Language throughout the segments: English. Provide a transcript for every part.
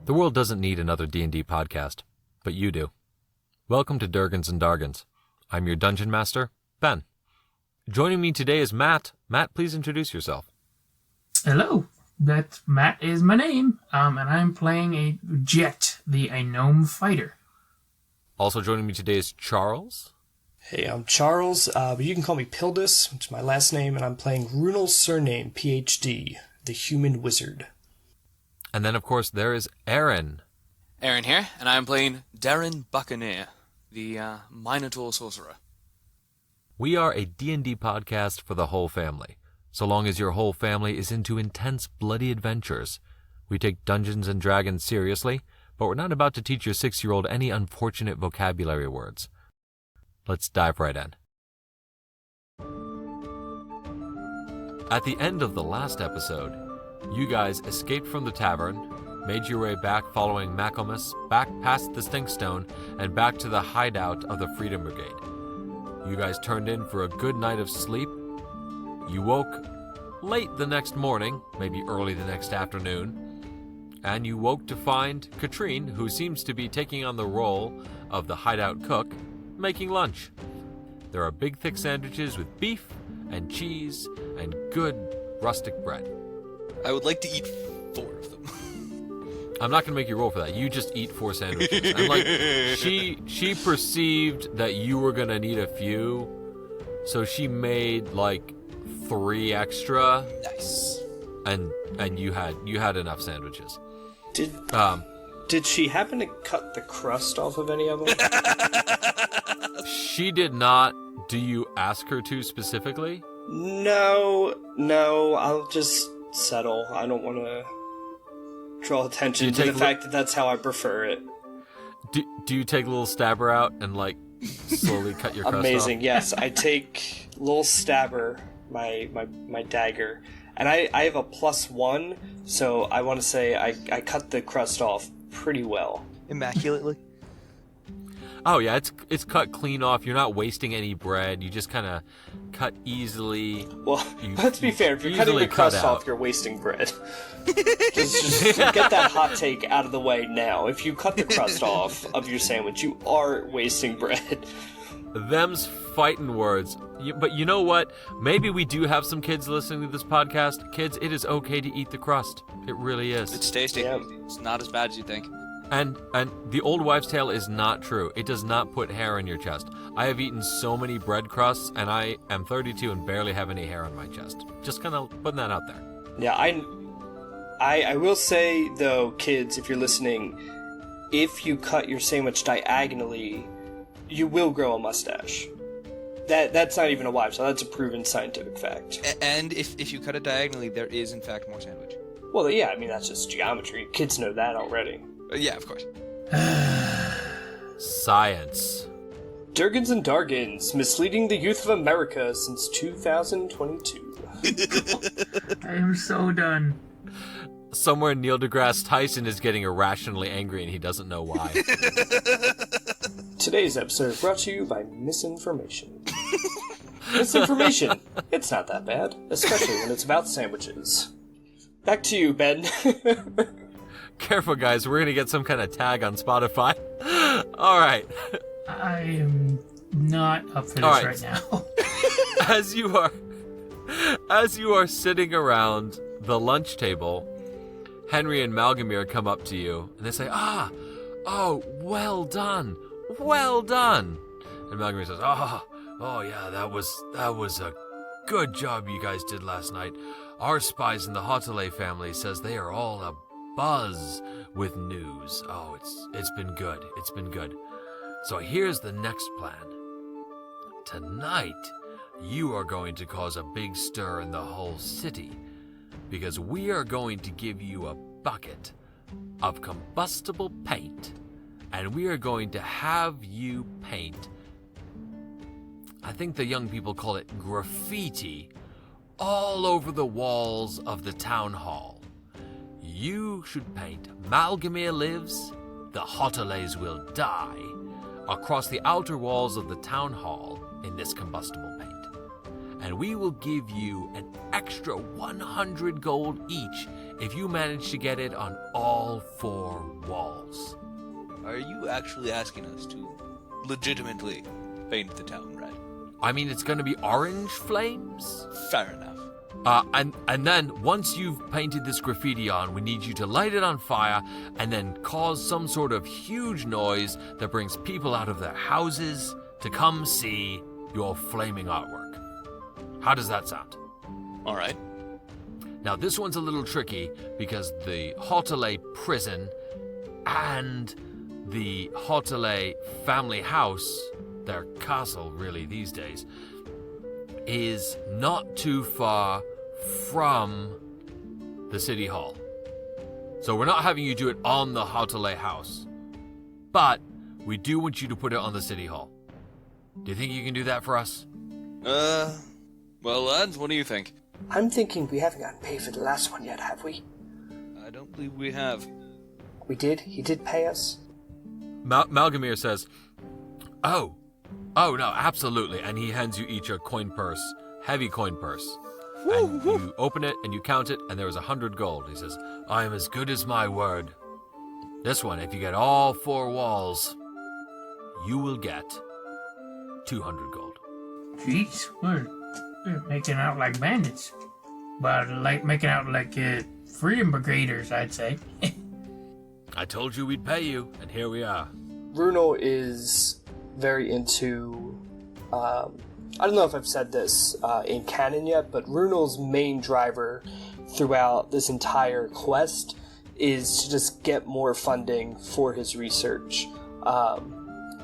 The world doesn't need another D&D podcast, but you do. Welcome to Durgans and Dargans. I'm your Dungeon Master, Ben. Joining me today is Matt. Matt, please introduce yourself. Hello, Matt is my name, and I'm playing a Jet, a gnome fighter. Also joining me today is Charles. Hey, I'm Charles, but you can call me Pildus, which is my last name, and I'm playing Runel's surname, PhD, the human wizard. And then, of course, there is Aaron. Aaron here, and I'm playing Darren Buccaneer, the Minotaur Sorcerer. We are a D&D podcast for the whole family. So long as your whole family is into intense, bloody adventures. We take Dungeons and Dragons seriously, but we're not about to teach your 6-year-old any unfortunate vocabulary words. Let's dive right in. At the end of the last episode, you guys escaped from the tavern, made your way back following Malgomere, back past the Stinkstone, and back to the hideout of the Freedom Brigade. You guys turned in for a good night of sleep. You woke late the next morning, maybe early the next afternoon, and you woke to find Katrine, who seems to be taking on the role of the hideout cook, making lunch. There are big thick sandwiches with beef and cheese and good rustic bread. I would like to eat 4 of them. I'm not going to make you roll for that. You just eat 4 sandwiches. And like, she perceived that you were going to need a few, so she made like 3 extra. Nice. And you had enough sandwiches. Did she happen to cut the crust off of any of them? She did not. Do you ask her to specifically? No, I'll just settle. I don't want to draw attention to the fact that that's how I prefer it. Do you take a little stabber out and like slowly cut your crust Amazing, off? yes. I take little stabber, my dagger, and I have a +1, so I want to say I cut the crust off pretty well. Immaculately. Oh yeah, it's cut clean off. You're not wasting any bread. You just kind of cut easily. Well, let's be fair. If you're cutting the crust off, you're wasting bread. just get that hot take out of the way now. If you cut the crust off of your sandwich, you are wasting bread. Them's fighting words. But you know what? Maybe we do have some kids listening to this podcast. Kids, it is okay to eat the crust. It really is. It's tasty. Yeah. It's not as bad as you think. And the old wives' tale is not true. It does not put hair in your chest. I have eaten so many bread crusts, and I am 32 and barely have any hair on my chest. Just kind of putting that out there. Yeah, I will say, though, kids, if you're listening, if you cut your sandwich diagonally, you will grow a mustache. That's not even a wives' tale. That's a proven scientific fact. And if you cut it diagonally, there is, in fact, more sandwich. Well, yeah, I mean, that's just geometry. Kids know that already. Yeah, of course. Science. Durgans and Dargans, misleading the youth of America since 2022. I am so done. Somewhere Neil deGrasse Tyson is getting irrationally angry and he doesn't know why. Today's episode is brought to you by misinformation. Misinformation. It's not that bad, especially when it's about sandwiches. Back to you, Ben. Careful, guys. We're going to get some kind of tag on Spotify. All right. I am not up for this right now. As you are sitting around the lunch table, Henry and Malgomere come up to you and they say, "Oh, well done. Well done." And Malgomere says, "Oh yeah, that was a good job you guys did last night. Our spies in the Hautolay family says they are all a buzz with news. Oh, it's been good. It's been good. So here's the next plan. Tonight, you are going to cause a big stir in the whole city because we are going to give you a bucket of combustible paint and we are going to have you paint, I think the young people call it graffiti, all over the walls of the town hall. You should paint 'Malgomere lives, the Hautolays will die' across the outer walls of the town hall in this combustible paint. And we will give you an extra 100 gold each if you manage to get it on all 4 walls. Are you actually asking us to legitimately paint the town red? I mean, it's going to be orange flames. Fair enough. And then once you've painted this graffiti on, we need you to light it on fire and then cause some sort of huge noise that brings people out of their houses to come see your flaming artwork. How does that sound? All right. Now, this one's a little tricky because the Hautolay prison and the Hautolay family house, their castle really these days, is not too far from the city hall. So we're not having you do it on the Hautolay house, but we do want you to put it on the city hall. Do you think you can do that for us? Well, lads, what do you think? I'm thinking we haven't gotten paid for the last one yet, have we? I don't believe we have. We did? He did pay us? Malgomere says, Oh, no, absolutely. And he hands you each a coin purse, heavy coin purse. And you open it and you count it, and there was 100 gold. He says, I am as good as my word. This one, if you get all 4 walls, you will get 200 gold. Jeez, we're making out like bandits. But like making out like freedom brigaders, I'd say. I told you we'd pay you, and here we are. Bruno is very into, I don't know if I've said this in canon yet, but Runel's main driver throughout this entire quest is to just get more funding for his research.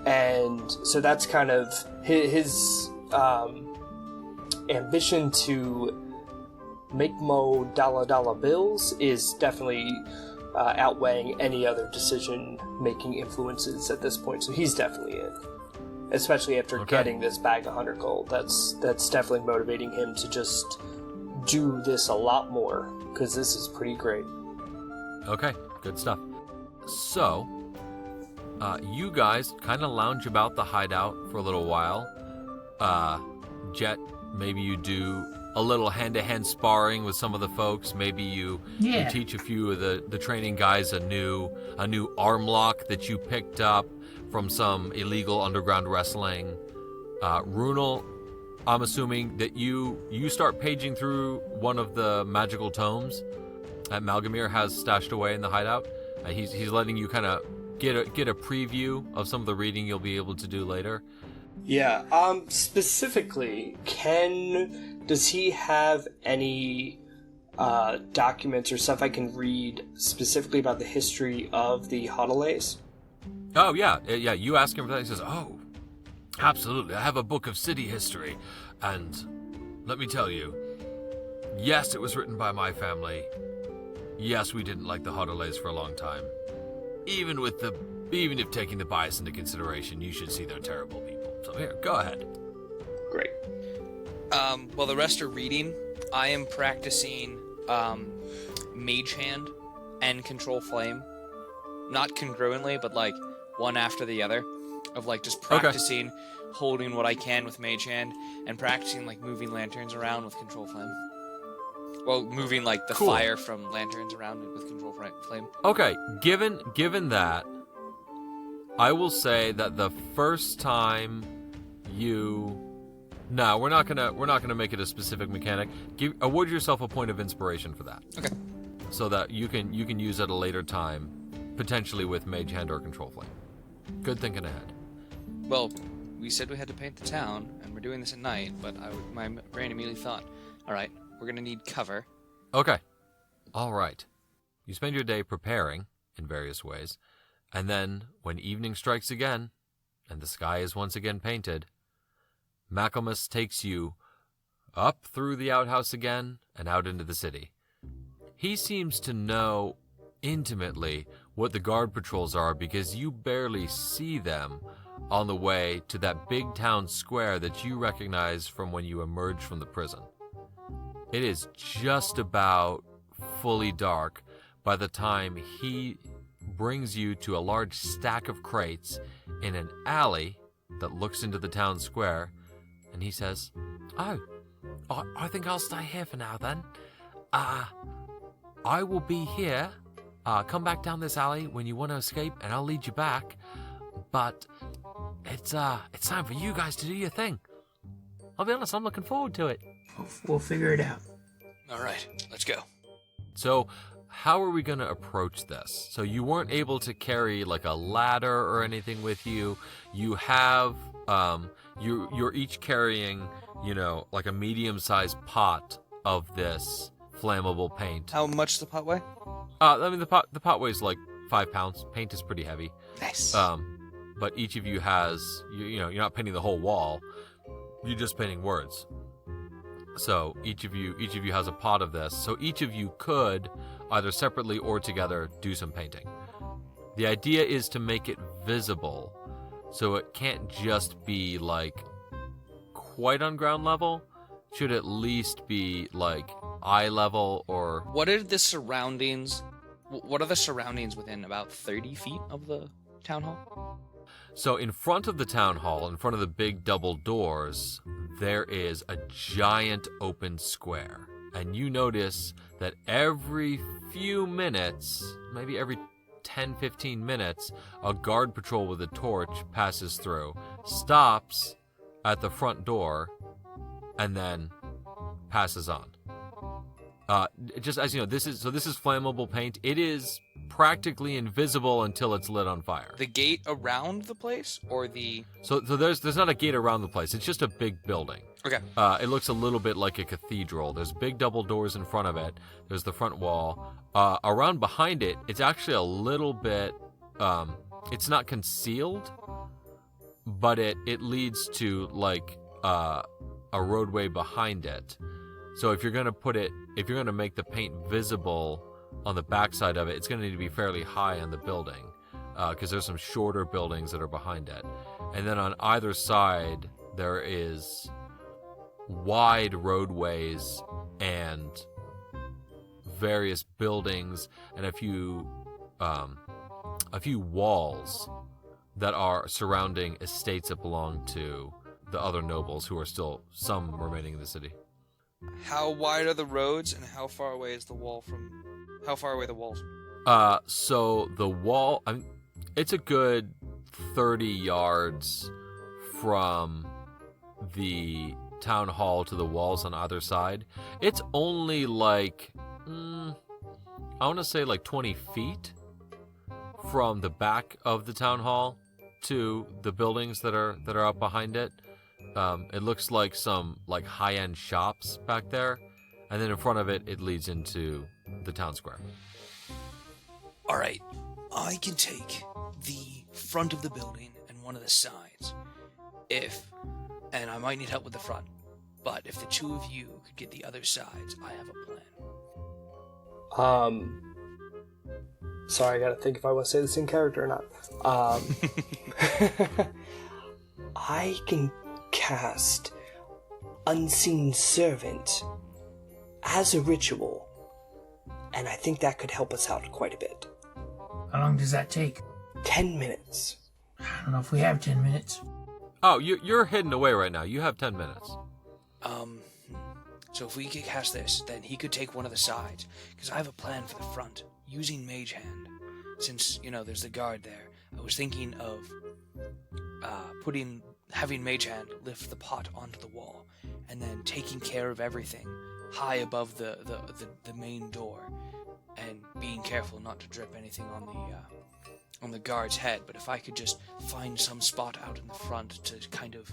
And so that's kind of his ambition to make more dollar bills is definitely outweighing any other decision-making influences at this point. So he's definitely in. Especially after getting this bag of 100 gold. That's definitely motivating him to just do this a lot more, because this is pretty great. Okay, good stuff. So, you guys kind of lounge about the hideout for a little while. Jet, maybe you do a little hand-to-hand sparring with some of the folks. Maybe you teach a few of the training guys a new arm lock that you picked up from some illegal underground wrestling. Runel, I'm assuming that you start paging through one of the magical tomes that Malgomere has stashed away in the hideout. He's letting you kind of get a preview of some of the reading you'll be able to do later. Yeah. Specifically, does he have any documents or stuff I can read specifically about the history of the Hautolays? Oh, yeah. You ask him for that. He says, oh, absolutely. I have a book of city history. And let me tell you, yes, it was written by my family. Yes, we didn't like the Hautolays for a long time. Even if taking the bias into consideration, you should see they're terrible people. So here, go ahead. Great. While the rest are reading, I am practicing Mage Hand and Control Flame. Not congruently, but like one after the other. Of like just practicing holding what I can with Mage Hand and practicing like moving lanterns around with Control Flame. Well, moving like the fire from lanterns around with Control Flame. Okay, given that, I will say that the first time no, we're not gonna make it a specific mechanic. Award yourself a point of inspiration for that. Okay. So that you can use at a later time, potentially with Mage Hand or Control Flame. Good thinking ahead. Well, we said we had to paint the town, and we're doing this at night, but my brain immediately thought, all right, we're going to need cover. Okay. All right. You spend your day preparing in various ways, and then when evening strikes again, and the sky is once again painted, Malcolmus takes you up through the outhouse again and out into the city. He seems to know intimately what the guard patrols are because you barely see them on the way to that big town square that you recognize from when you emerged from the prison. It is just about fully dark by the time he brings you to a large stack of crates in an alley that looks into the town square, and he says, I think I'll stay here for now then. I will be here. Come back down this alley when you want to escape, and I'll lead you back. But it's time for you guys to do your thing. I'll be honest, I'm looking forward to it. We'll figure it out. All right, let's go. So, how are we going to approach this? So you weren't able to carry like a ladder or anything with you. You have, you're each carrying, like a medium-sized pot of this flammable paint. How much the pot weigh? The pot weighs like 5 pounds. Paint is pretty heavy. Nice. But each of you has, you're not painting the whole wall. You're just painting words. So each of you has a pot of this. So each of you could, either separately or together, do some painting. The idea is to make it visible, so it can't just be like quite on ground level. It should at least be like eye level or. What are the surroundings? What are the surroundings within about 30 feet of the town hall? So in front of the town hall, in front of the big double doors, there is a giant open square. And you notice that every few minutes, maybe every 10, 15 minutes, a guard patrol with a torch passes through, stops at the front door, and then passes on. Just as you know, this is flammable paint. It is practically invisible until it's lit on fire. The gate around the place, or the? So there's not a gate around the place. It's just a big building. Okay. It looks a little bit like a cathedral. There's big double doors in front of it. There's the front wall. Around behind it, it's actually a little bit. It's not concealed, but it leads to like a roadway behind it. So if you're gonna make the paint visible on the backside of it, it's gonna need to be fairly high on the building, because there's some shorter buildings that are behind it, and then on either side there is wide roadways and various buildings and a few walls that are surrounding estates that belong to the other nobles who are still some remaining in the city. How wide are the roads, and how far away is the wall from? How far away are the walls? So the wall, it's a good 30 yards from the town hall to the walls on either side. It's only like, I want to say like 20 feet from the back of the town hall to the buildings that are up behind it. It looks like some like high-end shops back there, and then in front of it, it leads into the town square. All right, I can take the front of the building and one of the sides, and I might need help with the front. But if the two of you could get the other sides, I have a plan. Sorry, I gotta think if I want to say this in character or not. I can cast Unseen Servant as a ritual, and I think that could help us out quite a bit. How long does that take? 10 minutes. I don't know if we have 10 minutes. Oh, you're hidden away right now. You have 10 minutes. So if we could cast this, then he could take one of the sides, because I have a plan for the front, using Mage Hand. Since, there's the guard there, I was thinking of having Mage Hand lift the pot onto the wall, and then taking care of everything high above the main door, and being careful not to drip anything on the guard's head. But if I could just find some spot out in the front to kind of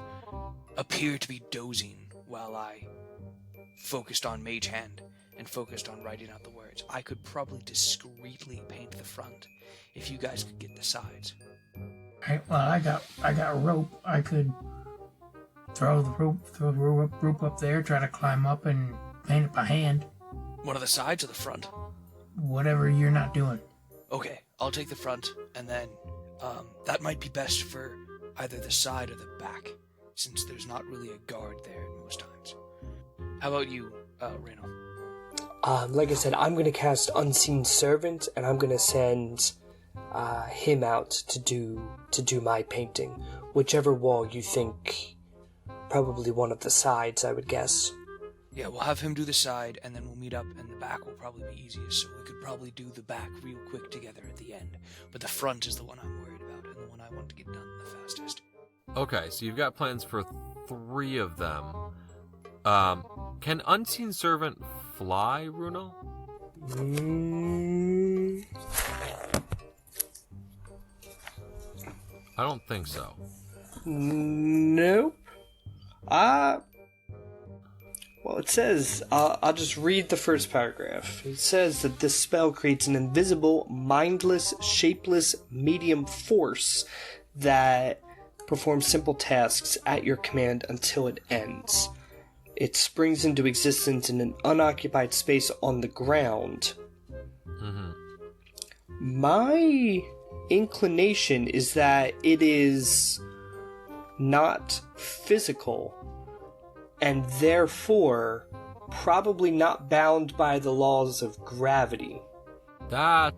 appear to be dozing while I focused on Mage Hand and focused on writing out the words, I could probably discreetly paint the front if you guys could get the sides. Right, well, I got rope. I could throw the rope up there, try to climb up and paint it by hand. One of the sides or the front? Whatever you're not doing. Okay, I'll take the front, and then that might be best for either the side or the back, since there's not really a guard there most times. How about you, Reno? Like I said, I'm going to cast Unseen Servant, and I'm going to send him out to do my painting. Whichever wall you think, probably one of the sides, I would guess. Yeah, we'll have him do the side, and then we'll meet up, and the back will probably be easiest, so we could probably do the back real quick together at the end. But the front is the one I'm worried about, and the one I want to get done the fastest. Okay, so you've got plans for 3 of them. Can Unseen Servant fly, Runo? I don't think so. Nope. Well, it says, I'll just read the first paragraph. It says that this spell creates an invisible, mindless, shapeless, medium force that performs simple tasks at your command until it ends. It springs into existence in an unoccupied space on the ground. Mm-hmm. My inclination is that it is not physical, and therefore probably not bound by the laws of gravity. I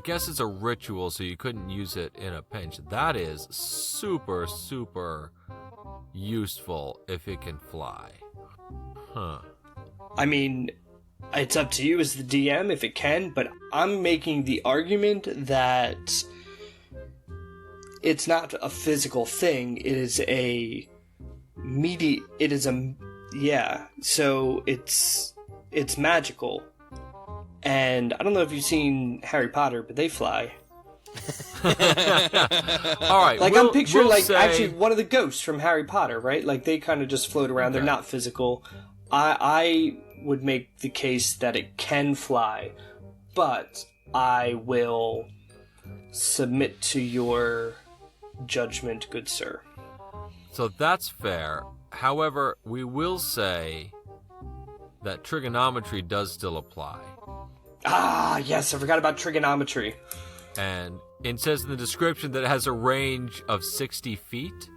guess it's a ritual, so you couldn't use it in a pinch. That is super, super useful if it can fly. Huh. I mean, it's up to you as the DM if it can, but I'm making the argument that it's not a physical thing. It is a so it's magical. And I don't know if you've seen Harry Potter, but they fly. All right. Like, I'm picturing, actually, one of the ghosts from Harry Potter, right? Like, they kind of just float around. Okay. They're not physical. I would make the case that it can fly, but I will submit to your judgment, good sir. So that's fair. However, we will say that trigonometry does still apply. Ah, yes, I forgot about trigonometry. And it says in the description that it has a range of 60 feet.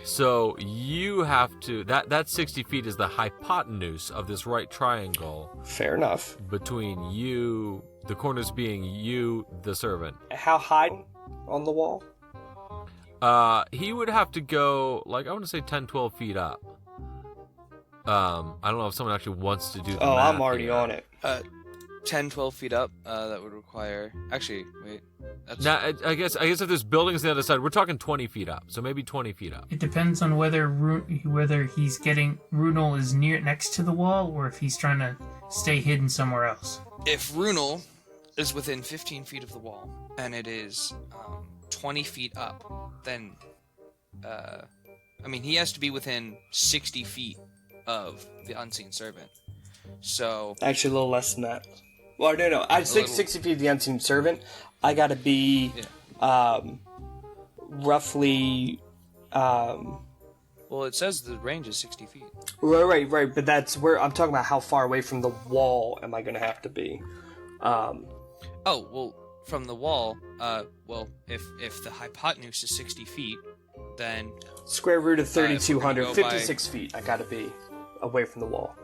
So you have to... That 60 feet is the hypotenuse of this right triangle. Fair enough. Between you, the corners being you, the servant. How high on the wall? He would have to go, I want to say 10, 12 feet up. I don't know if someone actually wants to do the math I'm already here. on it. 10, 12 feet up, that would require... Actually, wait. That's... Now, I guess if there's buildings on the other side, we're talking 20 feet up. So maybe 20 feet up. It depends on whether he's getting Runel is next to the wall, or if he's trying to stay hidden somewhere else. If Runel is within 15 feet of the wall, and it is 20 feet up, then... he has to be within 60 feet of the Unseen Servant. So... Actually, a little less than that. Well, no. 60 feet of the Unseen Servant. I gotta be, roughly, Well, it says the range is 60 feet. Right, but that's where I'm talking about how far away from the wall am I gonna have to be. Oh, well, from the wall, if the hypotenuse is 60 feet, then... Square root of 3,200, go 56 feet I gotta be away from the wall.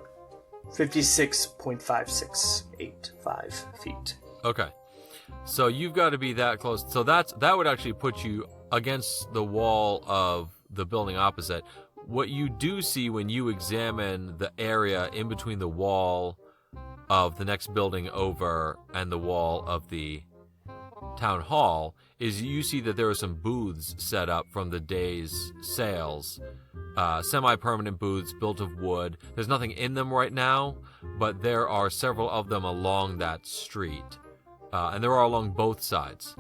56.5685 feet. Okay. So you've got to be that close. So that would actually put you against the wall of the building opposite. What you do see when you examine the area in between the wall of the next building over and the wall of the town hall is you see that there are some booths set up from the day's sales. Semi-permanent booths built of wood. There's nothing in them right now, but there are several of them along that street. And there are along both sides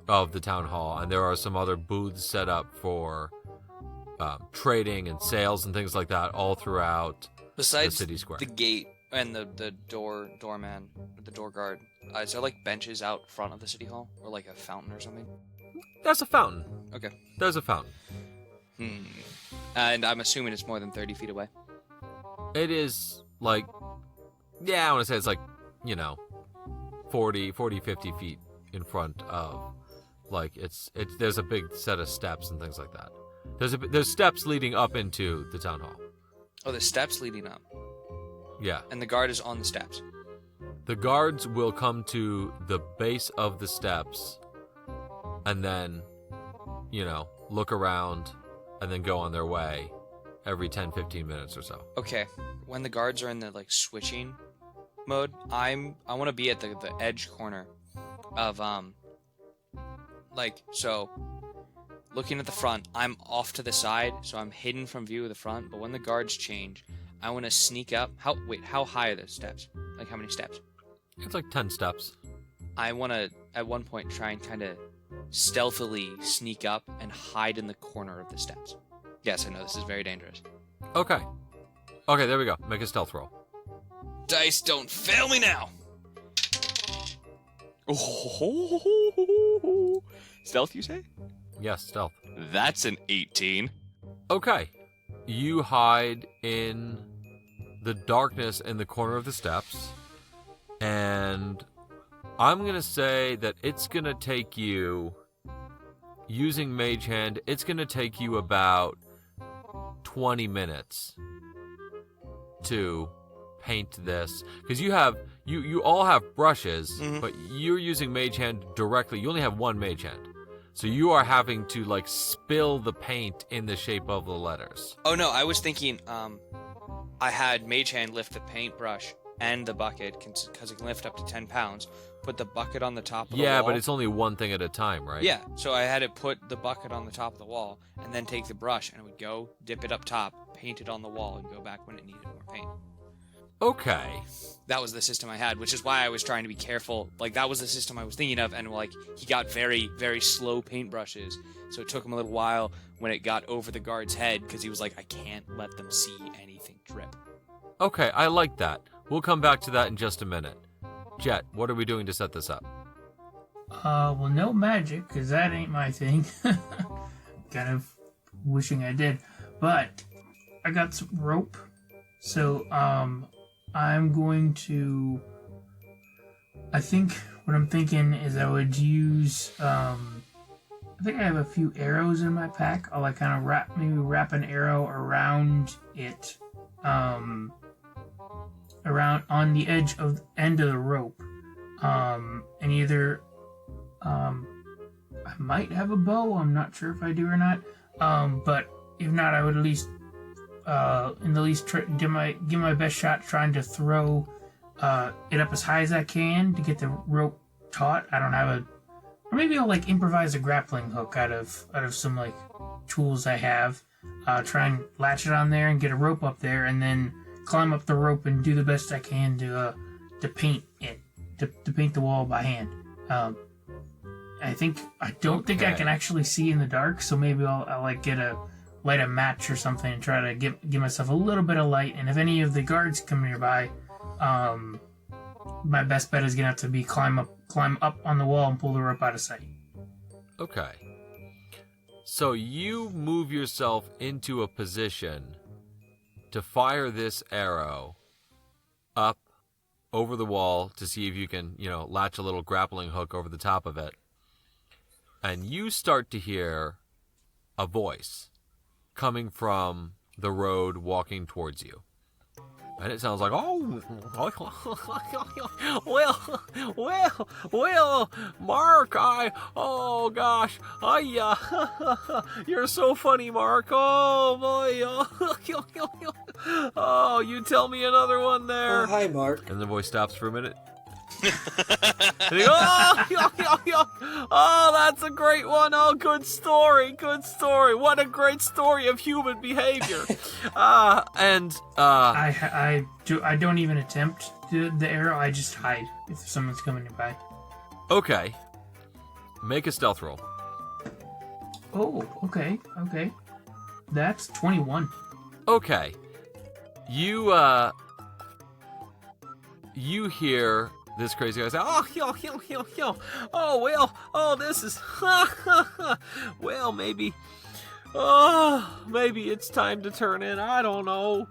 of the town hall. And there are some other booths set up for trading and sales and things like that all throughout Besides the city square. the gate and the doorman, the door guard, is there benches out front of the city hall? Or a fountain or something? There's a fountain. Okay. There's a fountain. And I'm assuming it's more than 30 feet away. It is I want to say it's 40, 50 feet in front of, there's a big set of steps and things like that. There's steps leading up into the town hall. Oh, the steps leading up. Yeah. And the guard is on the steps. The guards will come to the base of the steps and then, look around and then go on their way. every 10-15 minutes or so. Okay, when the guards are in the like switching mode, I want to be at the edge corner of so looking at the front, I'm off to the side, so I'm hidden from view of the front. But when the guards change, I want to sneak up. How high are the steps? Like how many steps? It's like 10 steps. I want to at one point try and kind of stealthily sneak up and hide in the corner of the steps. Yes, I know this is very dangerous. Okay. Okay, there we go. Make a stealth roll. Dice, don't fail me now. Stealth, you say? Yes, stealth. That's an 18. Okay. You hide in the darkness in the corner of the steps, and I'm going to say that it's going to take you, using Mage Hand, it's going to take you about 20 minutes to paint this. Because you all have brushes, but you're using Mage Hand directly. You only have one Mage Hand. So you are having to, like, spill the paint in the shape of the letters. Oh, no, I was thinking I had Mage Hand lift the paintbrush and the bucket, because it can lift up to 10 pounds, put the bucket on the top of the wall. Yeah, but it's only one thing at a time, right? Yeah, so I had to put the bucket on the top of the wall, and then take the brush, and it would go, dip it up top, paint it on the wall, and go back when it needed more paint. Okay. That was the system I had, which is why I was trying to be careful. Like, that was the system I was thinking of, and, like, he got very, very slow paintbrushes, so it took him a little while when it got over the guard's head, because he was like, I can't let them see anything drip. Okay, I like that. We'll come back to that in just a minute. Jet, what are we doing to set this up? Well, no magic, because that ain't my thing. Kind of wishing I did. But I got some rope. So, I'm going to... I think what I'm thinking is I would use... I think I have a few arrows in my pack. I'll like kind of wrap an arrow around it. Around on the end of the rope. And either... I might have a bow. I'm not sure if I do or not. But if not, I would at least... in the least give my best shot trying to throw it up as high as I can to get the rope taut. I don't have or maybe I'll like improvise a grappling hook out of some like tools I have. Try and latch it on there and get a rope up there, and then climb up the rope and do the best I can to paint it, to paint the wall by hand. I don't think I can actually see in the dark, so maybe I'll like light a match or something and try to give myself a little bit of light. And if any of the guards come nearby, my best bet is gonna have to be climb up on the wall and pull the rope out of sight. Okay. So you move yourself into a position to fire this arrow up over the wall to see if you can, latch a little grappling hook over the top of it. And you start to hear a voice coming from the road walking towards you. And it sounds like, well, Mark, oh gosh, you're so funny, Mark, oh boy, oh, you tell me another one there. Oh, hi, Mark. And the voice stops for a minute. And he goes, oh, that's a great one. Oh, good story. What a great story of human behavior. I don't even attempt the arrow. I just hide if someone's coming by. Okay. Make a stealth roll. Oh, okay. That's 21. Okay. You hear this crazy guy say, this is, well, maybe it's time to turn in, I don't know,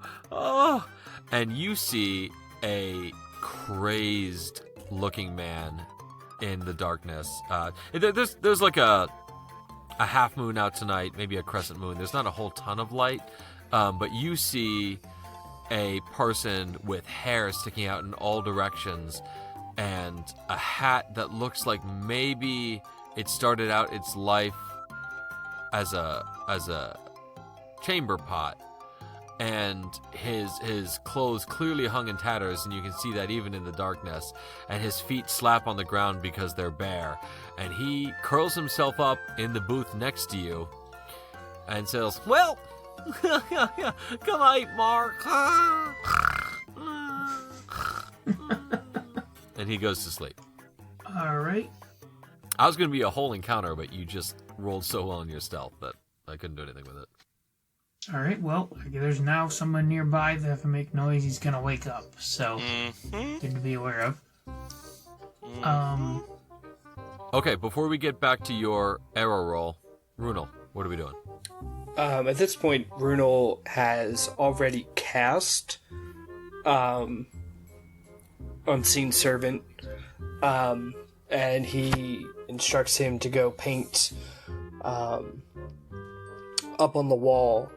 and you see a crazed looking man in the darkness. There's like a half moon out tonight, maybe a crescent moon. There's not a whole ton of light, but you see a person with hair sticking out in all directions and a hat that looks like maybe it started out its life as a chamber pot, and his clothes clearly hung in tatters, and you can see that even in the darkness, and his feet slap on the ground because they're bare, and he curls himself up in the booth next to you and says, "Well, good night, Mark." And he goes to sleep. All right. I was going to be a whole encounter, but you just rolled so well on your stealth that I couldn't do anything with it. All right. Well, there's now someone nearby that if I make noise, he's gonna wake up. So, good to be aware of. Okay, before we get back to your arrow roll, Runel, what are we doing? At this point, Runel has already cast Unseen Servant, and he instructs him to go paint up on the wall.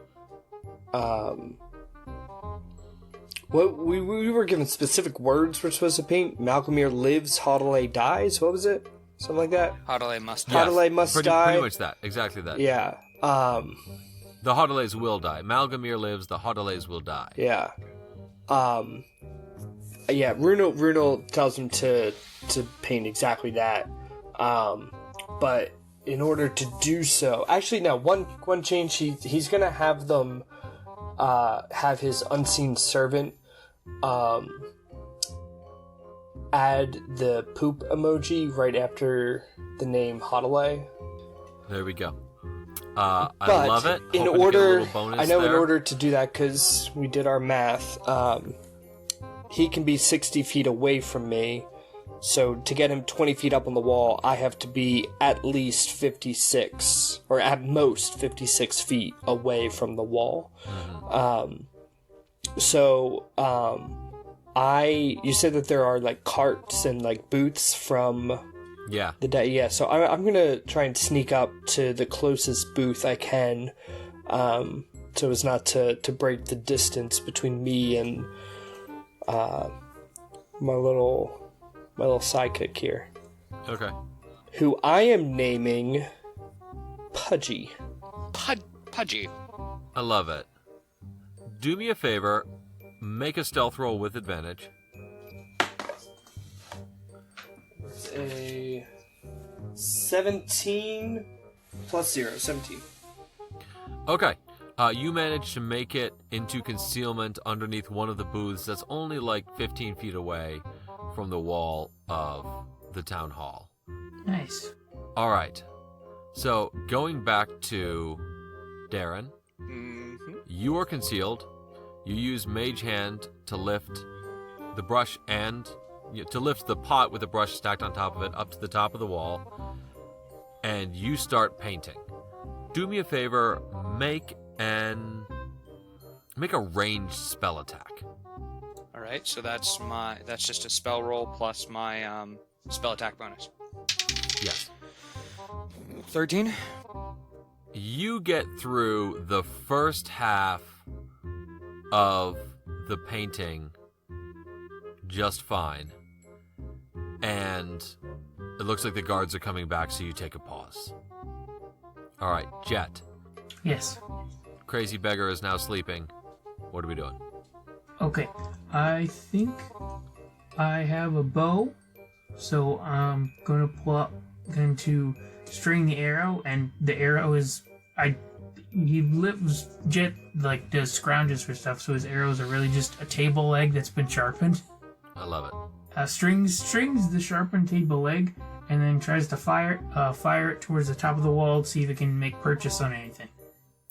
What we were given specific words we're supposed to paint. Malgomere lives, Hautolay dies. What was it? Something like that. Hautolay must Yes, Hautolay must die. Pretty much that. Exactly that. Yeah. The Hautolays will die. Malgomere lives, the Hautolays will die. Yeah. Yeah, Runel tells him to paint exactly that. But in order to do so, actually no, one change, he's gonna have them have his Unseen Servant add the poop emoji right after the name Hautolay. There we go. I But love it. in Hoping to get a order, little bonus I know in there. order to do that, because we did our math, he can be 60 feet away from me. So to get him 20 feet up on the wall, I have to be at least 56, or at most 56 feet away from the wall. You said that there are like carts and like booths from Yeah. the day. Yeah, so I'm gonna try and sneak up to the closest booth I can, so as not to break the distance between me and my little sidekick here, Okay. who I am naming Pudgy. Pudgy. I love it. Do me a favor. Make a stealth roll with advantage. It's a 17 plus 0, 17. Okay. You managed to make it into concealment underneath one of the booths that's only like 15 feet away from the wall of the town hall. Nice. All right. So, going back to Darren, you are concealed. You use Mage Hand to lift the brush and to lift the pot with the brush stacked on top of it up to the top of the wall, and you start painting. Do me a favor, make a ranged spell attack. All right, so that's just a spell roll plus my spell attack bonus. Yes. 13. You get through the first half of the painting just fine, and it looks like the guards are coming back, so you take a pause. All right, Jet. Yes. Crazy Beggar is now sleeping. What are we doing? Okay. I think I have a bow, so I'm going to string the arrow, and the arrow is he lives Jet like does scrounges for stuff, so his arrows are really just a table leg that's been sharpened. I love it. Strings the sharpened table leg, and then tries to fire it towards the top of the wall to see if it can make purchase on anything.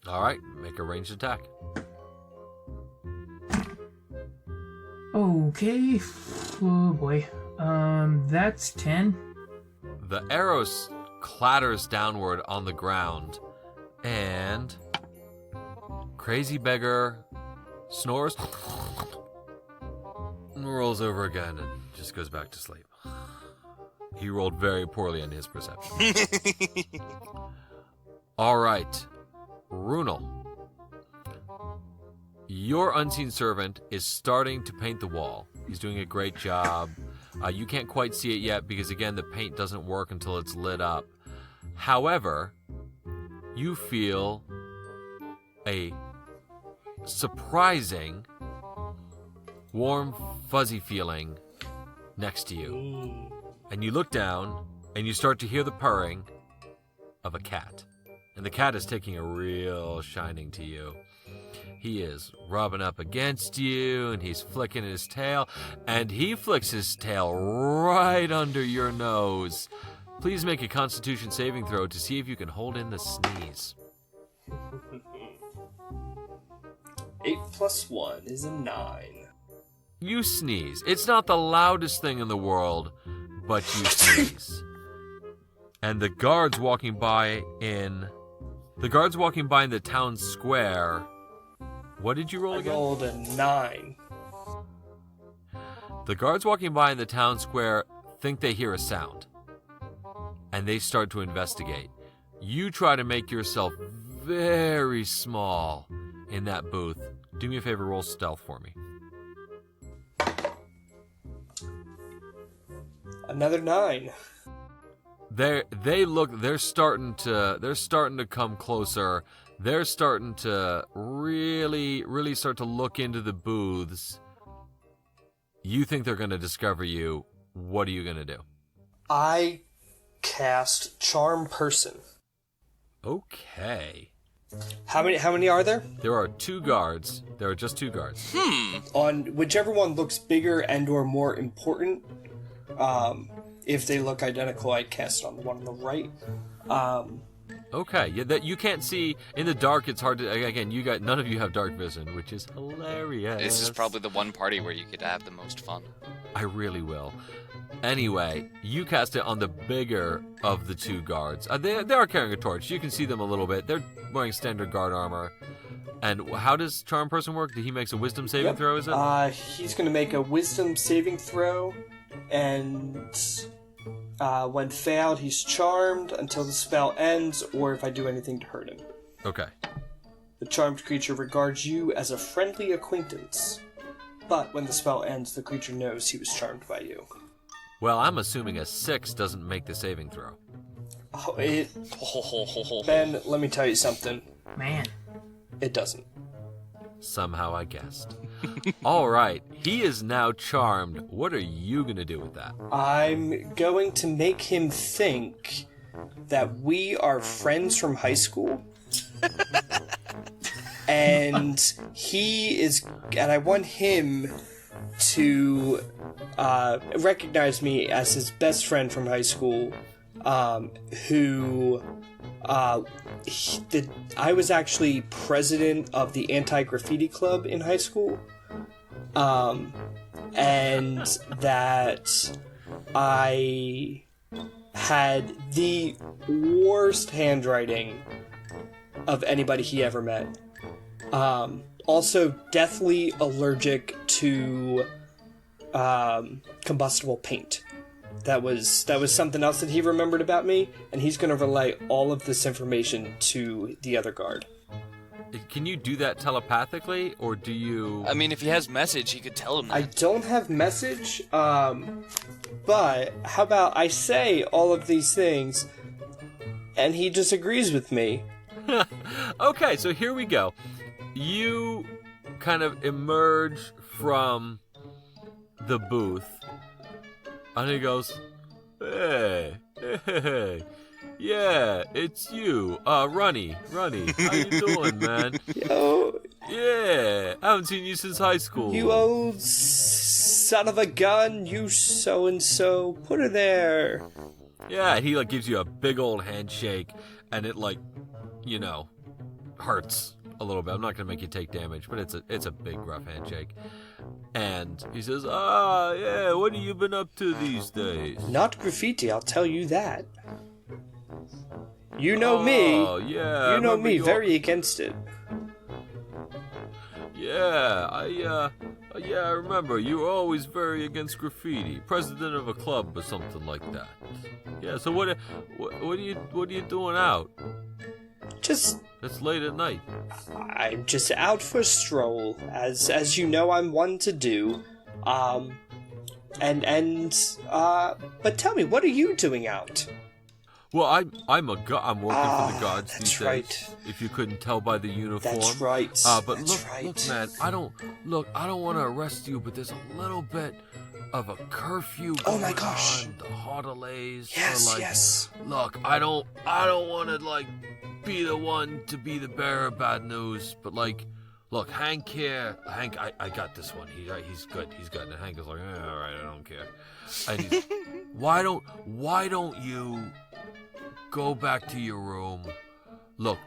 All right, make a ranged attack. Okay. Oh boy. That's 10. The arrow clatters downward on the ground, and Crazy Beggar snores, rolls over again, and just goes back to sleep. He rolled very poorly in his perception. All right, Runel. Your Unseen Servant is starting to paint the wall. He's doing a great job. You can't quite see it yet because, again, the paint doesn't work until it's lit up. However, you feel a surprising, warm, fuzzy feeling next to you. And you look down, and you start to hear the purring of a cat. And the cat is taking a real shining to you. He is rubbing up against you, and he's flicking his tail, and he flicks his tail right under your nose. Please make a Constitution saving throw to see if you can hold in the sneeze. 8 + 1 is a 9. You sneeze. It's not the loudest thing in the world, but you sneeze. And the guards walking by in the town square. What did you roll I again? rolled a 9. The guards walking by in the town square think they hear a sound, and they start to investigate. You try to make yourself very small in that booth. Do me a favor, roll stealth for me. Another 9. They're starting to come closer. They're starting to really start to look into the booths. You think they're going to discover you. What are you going to do? I cast Charm Person. Okay. How many are there? There are 2 guards. There are just 2 guards. On whichever one looks bigger and or more important. If they look identical, I cast on the one on the right. Okay, yeah, that you can't see in the dark. It's hard to. Again, none of you have dark vision, which is hilarious. This is probably the one party where you could have the most fun. I really will. Anyway, you cast it on the bigger of the 2 guards. They are carrying a torch. You can see them a little bit. They're wearing standard guard armor. And how does Charm Person work? He makes a Wisdom saving throw, is it? He's going to make a Wisdom saving throw, and when failed, he's charmed until the spell ends, or if I do anything to hurt him. Okay. The charmed creature regards you as a friendly acquaintance, but when the spell ends, the creature knows he was charmed by you. Well, I'm assuming a 6 doesn't make the saving throw. Ben, let me tell you something. Man. It doesn't. Somehow I guessed. All right, he is now charmed. What are you going to do with that? I'm going to make him think that we are friends from high school. And I want him to recognize me as his best friend from high school, who I was actually president of the anti-graffiti club in high school, and that I had the worst handwriting of anybody he ever met. Also, deathly allergic to combustible paint. That was something else that he remembered about me, and he's going to relay all of this information to the other guard. Can you do that telepathically, or do you... I mean, if he has message, he could tell him that. I don't have message, but how about I say all of these things, and he disagrees with me? Okay, so here we go. You kind of emerge from the booth, and he goes, hey, yeah, it's you, Runny, how you doing, man? Yo, Yeah, I haven't seen you since high school. you old son of a gun, you so-and-so, put her there. Yeah, he gives you a big old handshake, and it hurts a little bit. I'm not gonna make you take damage, but it's a big rough handshake. And he says, yeah, what have you been up to these days? Not graffiti, I'll tell you that. You know me. Yeah, You know me, very against it. Yeah, I remember. You were always very against graffiti. President of a club or something like that. Yeah, so what are you doing out? It's late at night. I'm just out for a stroll, as you know I'm one to do. But tell me, what are you doing out? Well, I'm working for the gods that's these right. days. If you couldn't tell by the uniform. That's right. But That's look, right. look, man. I don't want to arrest you, but there's a little bit of a curfew going my gosh. on. The Hautolays. Yes, are like, yes. Look, I don't want to like be the one to be the bearer of bad news, but like, look, Hank here. Hank, I got this one. He's good. He's good. And Hank is like, all right, I don't care. And he's, why don't you go back to your room? Look,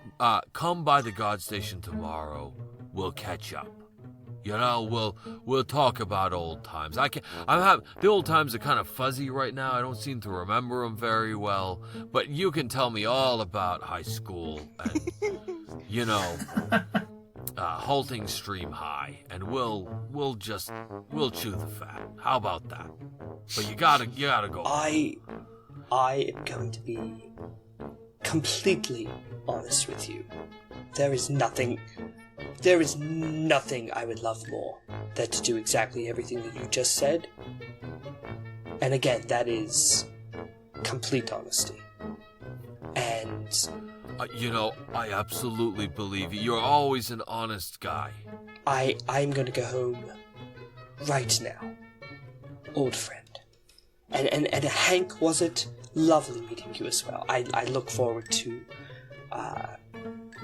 come by the God Station tomorrow. We'll catch up. You know, we'll talk about old times. The old times are kind of fuzzy right now. I don't seem to remember them very well. But you can tell me all about high school and, you know, Halting Stream High, and we'll chew the fat. How about that? But you gotta go. I am going to be completely honest with you. There is nothing I would love more than to do exactly everything that you just said. And again, that is complete honesty. And you know, I absolutely believe you. You're always an honest guy. I'm gonna go home right now, old friend. And Hank, was it lovely meeting you as well? I look forward to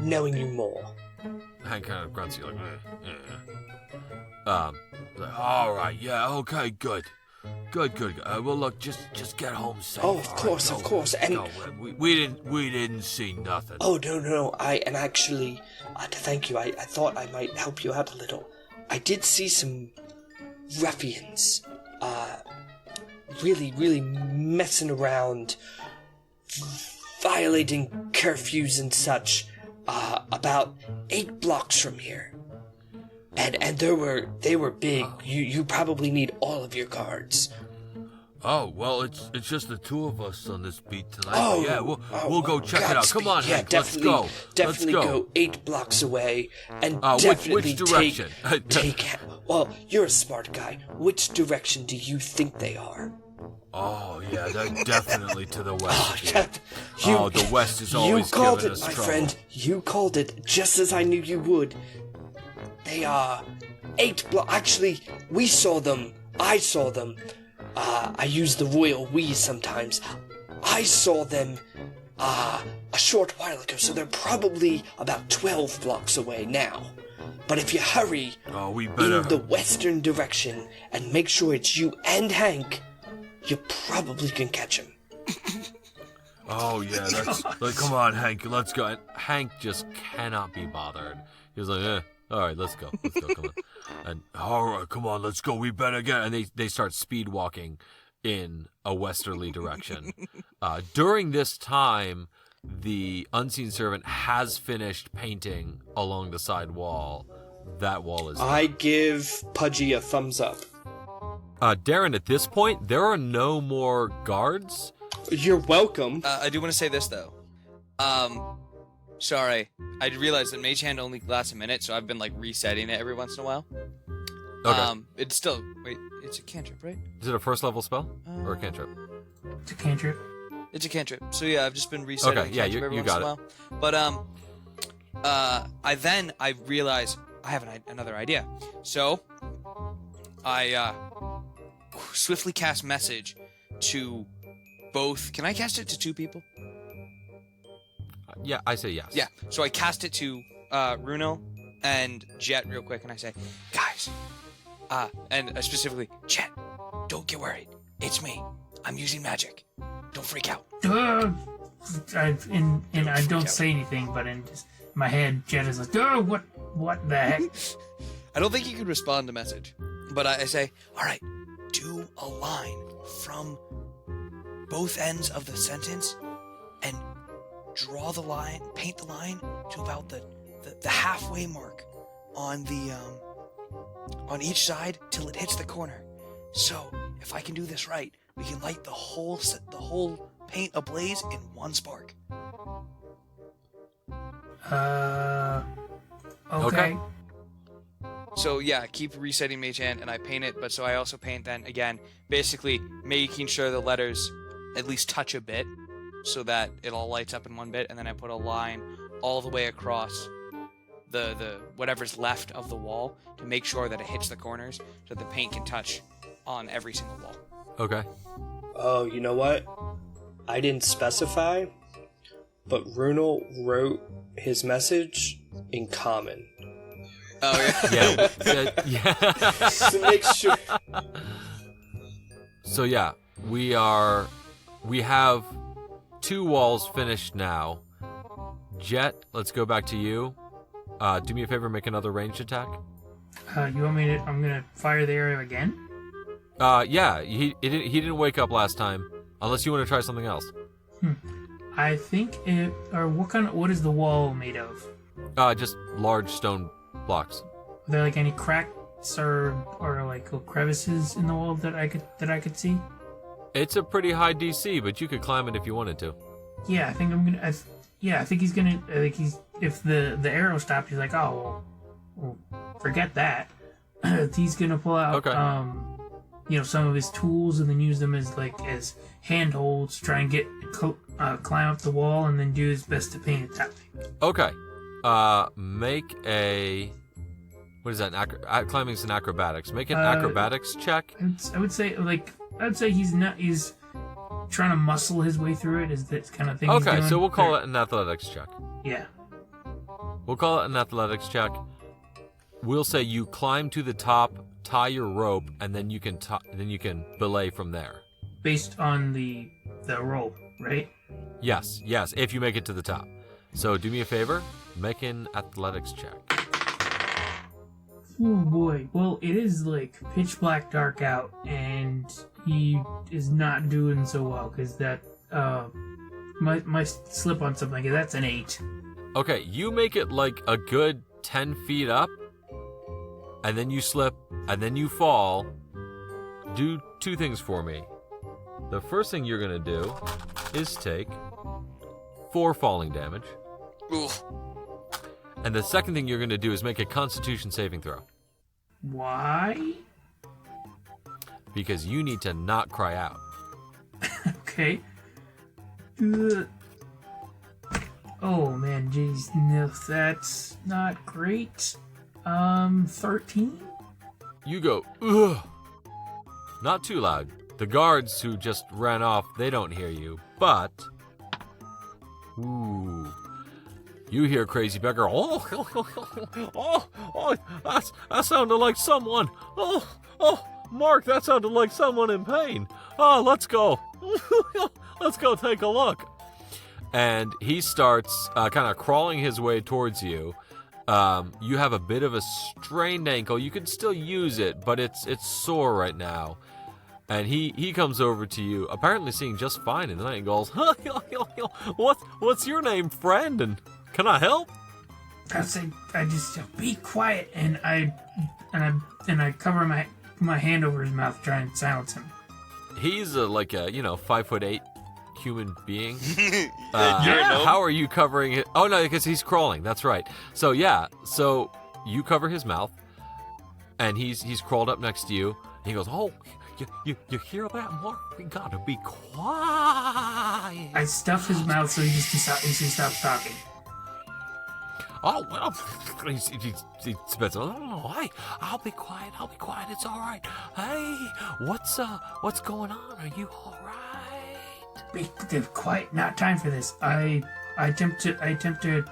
knowing you more. Hank kind of grunts you like, like, all right, yeah, okay, good. Well, look, just get home safe. Oh, of course. And go. We didn't see nothing. oh no, and actually, to thank you, I thought I might help you out a little. I did see some ruffians, really messing around, violating curfews and such, about 8 blocks from here. And they were big. You probably need all of your guards. Oh, well, it's just the two of us on this beat tonight. Oh, yeah, we'll go check it out. Come on, yeah, Hank, let's go. Definitely Let's go. go 8 blocks away, and Which definitely direction? take. Well, you're a smart guy. Which direction do you think they are? Oh, yeah, they're definitely to the west. Yeah. The west is always You called giving it, us my trouble. friend. You called it just as I knew you would. They are 8 blocks. Actually, we saw them. I saw them. I use the royal we sometimes. I saw them a short while ago, so they're probably about 12 blocks away now. But if you hurry We better. in the western direction and make sure it's you and Hank, you probably can catch him. Oh, yeah, that's... like, come on, Hank, let's go. And Hank just cannot be bothered. He was like, all right, let's go, come on. And, all right, come on, let's go, we better get... And they start speed walking in a westerly direction. During this time, the unseen servant has finished painting along the side wall. That wall is... I give Pudgy a thumbs up. Darren, at this point, there are no more guards. You're welcome. I do want to say this though. Sorry, I realized that Mage Hand only lasts a minute, so I've been like resetting it every once in a while. Okay. It's still it's a cantrip, right? Is it a first level spell or a cantrip? It's a cantrip. It's a cantrip. So yeah, I've just been resetting Okay, the yeah, cantrip every you once got in a while. But I realized I have another idea. So I swiftly cast message to both. Can I cast it to 2 people? Yeah, I say yes. Yeah. So I cast it to Runo and Jet real quick, and I say, guys, and specifically, Jet, don't get worried. It's me. I'm using magic. Don't freak out. And I don't say anything, but in just my head, Jet is like, what the heck? I don't think you could respond to message, but I say, all right, do a line from both ends of the sentence and draw the line, paint the line to about the halfway mark on the on each side till it hits the corner. So if I can do this right, we can light the whole paint ablaze in one spark. Okay. So yeah, keep resetting Mage Hand, and I paint it, but so I also paint then again, basically making sure the letters at least touch a bit, so that it all lights up in one bit, and then I put a line all the way across the whatever's left of the wall to make sure that it hits the corners so the paint can touch on every single wall. Okay. Oh, you know what? I didn't specify, but Runel wrote his message in common. Oh, yeah. Yeah. To make sure. So yeah, we have 2 walls finished now. Jet, let's go back to you. Do me a favor, make another ranged attack. You want me to? I'm gonna fire the arrow again. Yeah, he didn't wake up last time. Unless you want to try something else. I think it. Or what is the wall made of? Just large stone blocks. Are there like any cracks or like little crevices in the wall that I could see? It's a pretty high DC, but you could climb it if you wanted to. Yeah, I think I'm gonna. I think he's gonna. I think he's. If the arrow stopped, he's like, oh, well forget that. He's gonna pull out, Okay. Some of his tools and then use them as handholds, try and climb up the wall, and then do his best to paint it that way. Okay. Make a. What is that? Climbing's an acrobatics. Make an acrobatics check. I would say he's trying to muscle his way through it. Is that kind of thing? Okay, he's doing. so we'll call it an athletics check. Yeah. We'll call it an athletics check. We'll say you climb to the top, tie your rope, and then you can belay from there. Based on the rope, right? Yes, if you make it to the top. So do me a favor, make an athletics check. Oh boy. Well, it is pitch black dark out, and he is not doing so well because that my slip on something like that's an 8. Okay, you make it a good 10 feet up, and then you slip, and then you fall. Do 2 things for me. The first thing you're gonna do is take 4 falling damage. Oof. And the second thing you're gonna do is make a Constitution saving throw. Why? Because you need to not cry out. Okay. Oh man, jeez, no, that's not great. 13? You go, ugh. Not too loud. The guards who just ran off, they don't hear you, but... Ooh. You hear Crazy Beggar, that sounded like someone. Mark, that sounded like someone in pain. Let's go. Let's go take a look. And he starts kind of crawling his way towards you. You have a bit of a strained ankle. You can still use it, but it's sore right now. And he comes over to you, apparently seeing just fine in the night, and goes, "What's your name, friend? And can I help?" I say, I just be quiet, and I cover my hand over his mouth, try and silence him. He's a 5'8" human being. Yeah. How are you covering it? Oh no, because he's crawling. That's right. So yeah, so you cover his mouth, and he's crawled up next to you. He goes, "Oh, you hear that, Mark? We gotta be quiet." I stuff his mouth so he stops talking. Oh well, he spits. Oh, I'll be quiet. It's all right. Hey, what's going on? Are you all right? Be quiet. Not time for this. I attempt to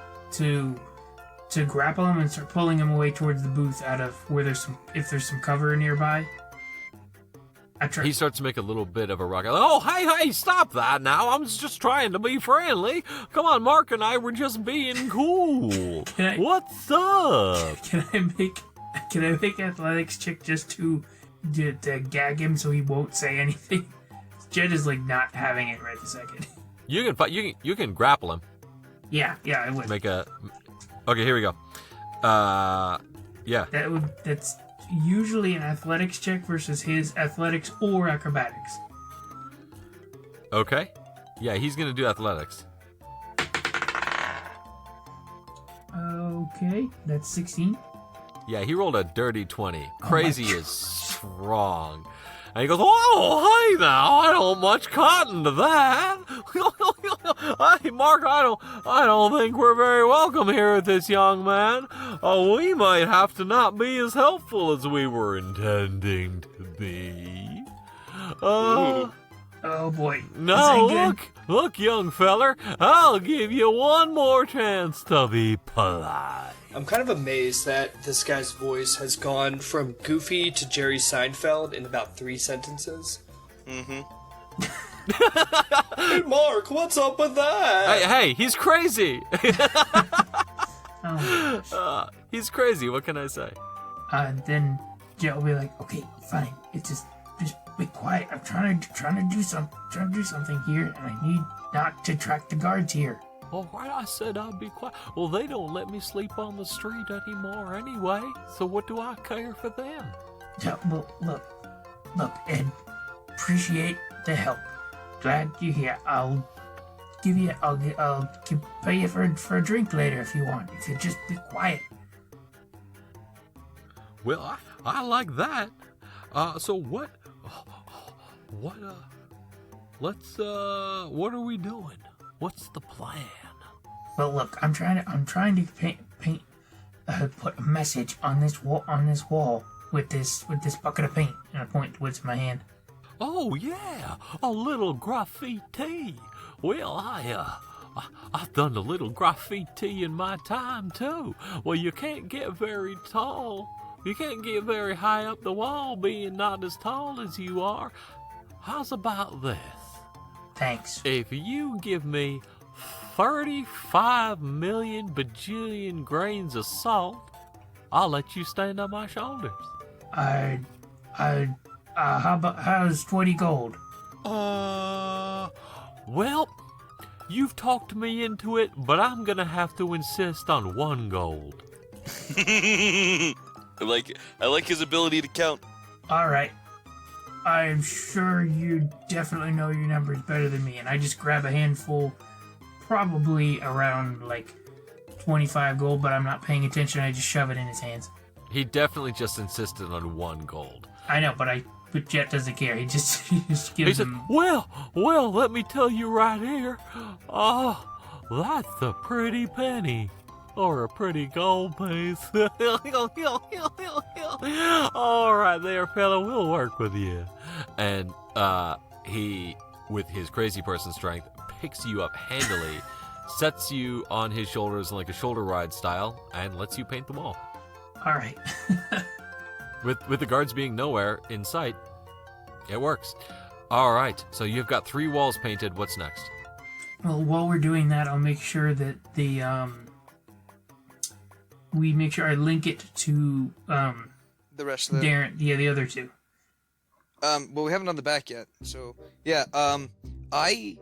grapple him and start pulling him away towards the booth out of where there's some cover nearby. He starts to make a little bit of a rock. Oh, hey, stop that now. I'm just trying to be friendly. Come on, Mark and I were just being cool. What's up? Can I make athletics check just to gag him so he won't say anything? Jed is not having it right this second. You can grapple him. Yeah, I would. Okay, here we go. Yeah. That's usually an athletics check versus his athletics or acrobatics. Okay. Yeah, he's gonna do athletics. Okay, that's 16. Yeah, he rolled a dirty 20. Crazy is strong. And he goes, "Oh, hey now, I don't much cotton to that." Hey, Mark, I don't think we're very welcome here with this young man. We might have to not be as helpful as we were intending to be. Oh boy. No, look, young feller, I'll give you one more chance to be polite. I'm kind of amazed that this guy's voice has gone from Goofy to Jerry Seinfeld in about 3 sentences. Mm-hmm. Hey, Mark, what's up with that? Hey, he's crazy. Oh. He's crazy, what can I say? Then Jet will be like, okay, fine. It's just be quiet. I'm trying to do something here, and I need not to track the guards here. All right, I said I'd be quiet. Well, they don't let me sleep on the street anymore anyway, so what do I care for them? Yeah, well, look, Ed, appreciate the help. Glad you're here. I'll pay you for a drink later if you want. If you just be quiet. Well, I like that. So what are we doing? What's the plan? Well, look, I'm trying to put a message on this wall with this bucket of paint, and I point towards my hand. Oh yeah, a little graffiti. Well, I've done a little graffiti in my time too. Well, you can't get very tall. You can't get very high up the wall being not as tall as you are. How's about this? Thanks. If you give me 35 million bajillion grains of salt, I'll let you stand on my shoulders. How's 20 gold? Well, you've talked me into it, but I'm gonna have to insist on 1 gold. I like his ability to count. All right. I'm sure you definitely know your numbers better than me, and I just grab a handful, probably around like 25 gold, but I'm not paying attention. I just shove it in his hands. He definitely just insisted on 1 gold. I know, but Jet doesn't care. He just gives He said, him. well, let me tell you right here. Oh, that's a pretty penny. Or a pretty gold piece. All right there, fella, we'll work with you. And he, with his crazy person strength, picks you up handily, sets you on his shoulders in like a shoulder ride style, and lets you paint the wall. All right. With the guards being nowhere in sight, it works. All right, so you've got 3 walls painted. What's next? Well, while we're doing that, I'll make sure that we make sure I link it to The rest of the... Darren, the other 2. Well, we haven't done the back yet, so... Yeah, I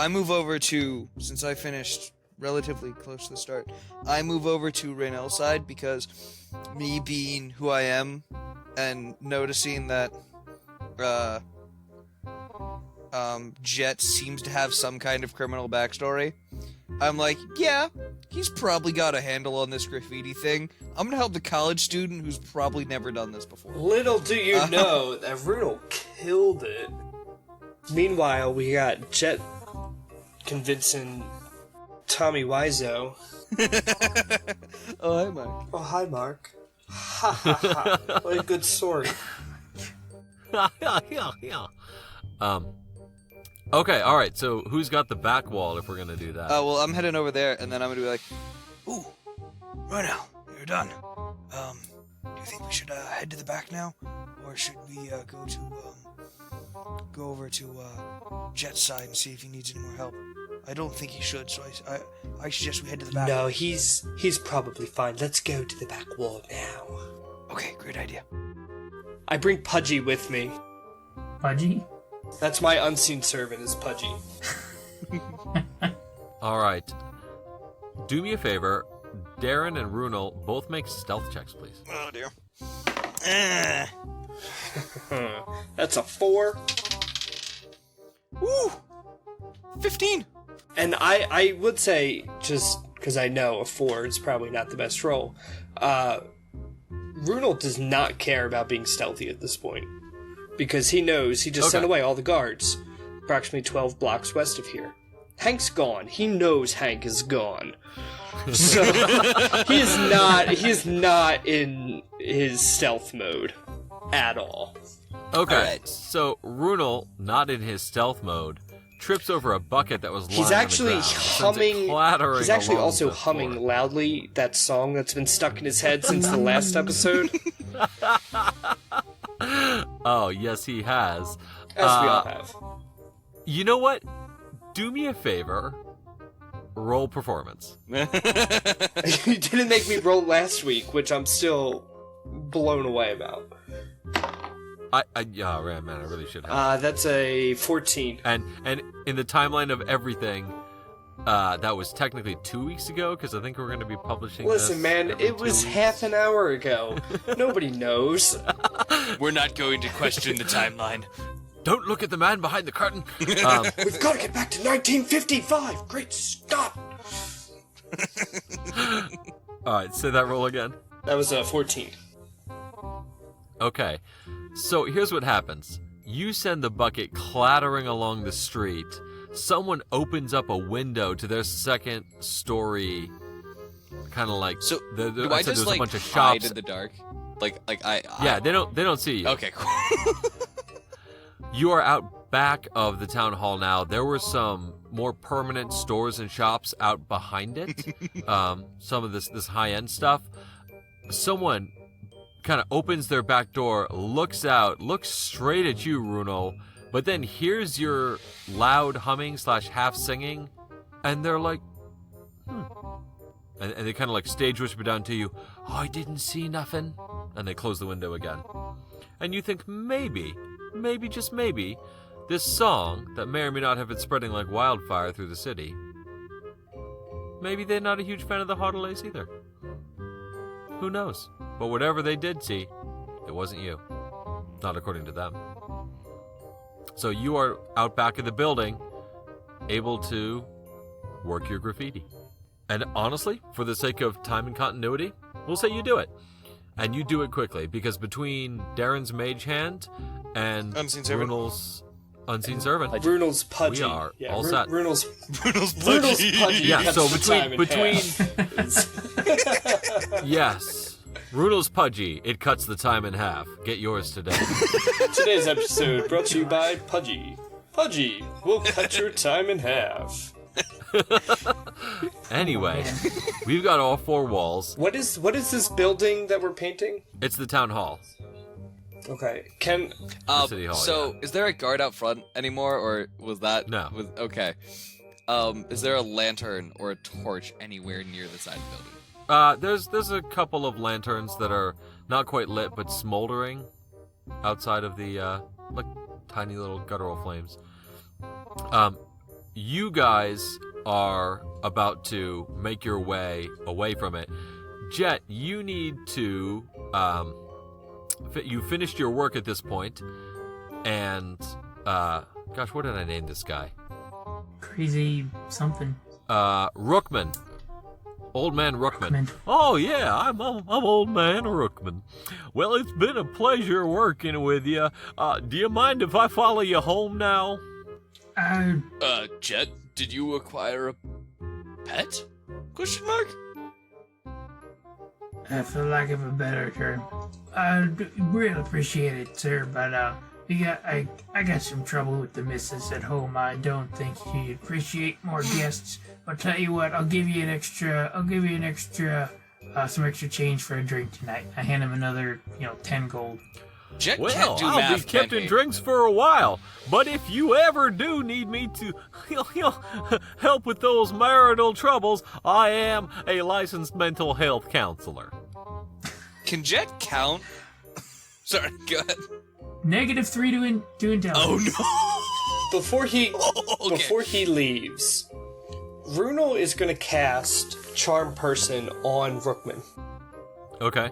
move over to... Since I finished relatively close to the start, I move over to Raynell's side, because me being who I am, and noticing that, Jet seems to have some kind of criminal backstory, I'm like, yeah, he's probably got a handle on this graffiti thing. I'm gonna help the college student who's probably never done this before. Little do you know that Runel killed it. Meanwhile, we got Jet convincing Tommy Wiseau. Oh, hi, Mark. Oh, hi, Mark. Ha ha ha. What a good story. Okay, all right. So who's got the back wall if we're gonna do that? Well, I'm heading over there, and then I'm gonna be like, "Ooh, right now, you're done. Do you think we should head to the back now, or should we go over to Jet's side and see if he needs any more help? I don't think he should, so I suggest we head to the back. No, he's probably fine. Let's go to the back wall now. Okay, great idea. I bring Pudgy with me. Pudgy? That's my unseen servant, is Pudgy. All right. Do me a favor. Darren and Runel both make stealth checks, please. Oh, dear. That's a 4. Woo! 15! And I would say, just because I know a 4 is probably not the best roll, Runel does not care about being stealthy at this point. Because he knows he just sent away all the guards. approximately 12 blocks west of here. Hank's gone. He knows Hank is gone. So he is not in his stealth mode at all. Okay, Alright. so Runel, not in his stealth mode, trips over a bucket that was lying He's actually on the ground, sends it clattering He's actually along also the humming floor. loudly that song that's been stuck in his head since the last episode, Oh, yes, he has. as we all have. You know what? Do me a favor. Roll performance. You didn't make me roll last week, which I'm still blown away about. Yeah, man, I really should have. That's a 14. And in the timeline of everything, that was technically 2 weeks ago, because I think we're going to be publishing Listen, this man, every it 2 was weeks. half an hour ago. Nobody knows. We're not going to question the timeline. Don't look at the man behind the curtain. We've got to get back to 1955. Great Scott! All right, say that roll again. That was a 14. Okay, so here's what happens. You send the bucket clattering along the street. Someone opens up a window to their second story, kind of like. So the, do I I said just there's like a bunch of hide shops. in the dark? Like I Yeah, they don't see you. Okay, cool. You are out back of the town hall now. There were some more permanent stores and shops out behind it. Some of this high-end stuff. Someone kind of opens their back door, looks out, looks straight at you, Runo, but then hears your loud humming / half singing, and they're like, and they kind of like stage whisper down to you, "Oh, I didn't see nothing," and they close the window again. And you think maybe, just maybe, this song that may or may not have been spreading like wildfire through the city, maybe they're not a huge fan of the Hautolays either. Who knows? But whatever they did see, it wasn't you. Not according to them. So you are out back of the building, able to work your graffiti. And honestly, for the sake of time and continuity, we'll say you do it. And you do it quickly, because between Darren's mage hand and Unseen Servant. Brunel's unseen servant, Brunel's pudgy. we are all set. Brunel's Bruno's pudgy. Yeah, cuts so the time in half. Yes, Brunel's pudgy. It cuts the time in half. Get yours today. Today's episode brought to you by Pudgy. Pudgy will cut your time in half. Anyway, we've got all four walls. What is this building that we're painting? It's the town hall. Okay, can City Hall, So is there a guard out front anymore, or was that No. okay? Is there a lantern or a torch anywhere near the side of the building? There's a couple of lanterns that are not quite lit but smoldering outside of the like tiny little guttural flames. You guys are about to make your way away from it. Jet, you need to you finished your work at this point, and gosh, what did I name this guy? Crazy something. Rookman. Old man Rookman. Rookman. Oh yeah, I'm old man Rookman. Well, it's been a pleasure working with you. Do you mind if I follow you home now? Jet, did you acquire a pet? Question mark. For lack of a better term, I really appreciate it, sir. But I got some trouble with the missus at home. I don't think she'd appreciate more guests. I'll tell you what. I'll give you some extra change for a drink tonight. I hand him another, 10 gold. Jet Well, can't do I'll math, be kept can in he? drinks for a while. But if you ever do need me to help with those marital troubles, I am a licensed mental health counselor. Can Jet count? Sorry, go ahead. -3 to intelligence. Oh no! before he Okay. before he leaves, Runo is gonna cast Charm Person on Rookman. Okay.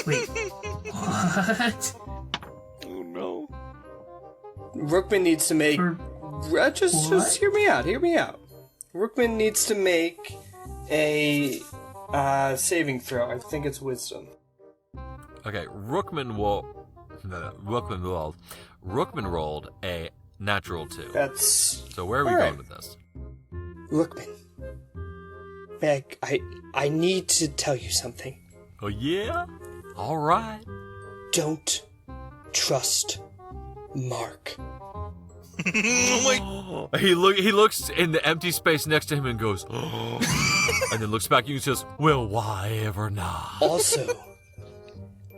Wait. What? Oh no! Rookman needs to make just What? hear me out. Rookman needs to make a saving throw. I think it's Wisdom. Okay. Rookman rolled a Natural 2. That's... So where are we all right. going with this? Rookman. Meg, I need to tell you something. Oh, yeah? All right. Don't trust Mark. Oh my... He looks in the empty space next to him and goes, oh, and then looks back at you and says, well, why ever not? Also,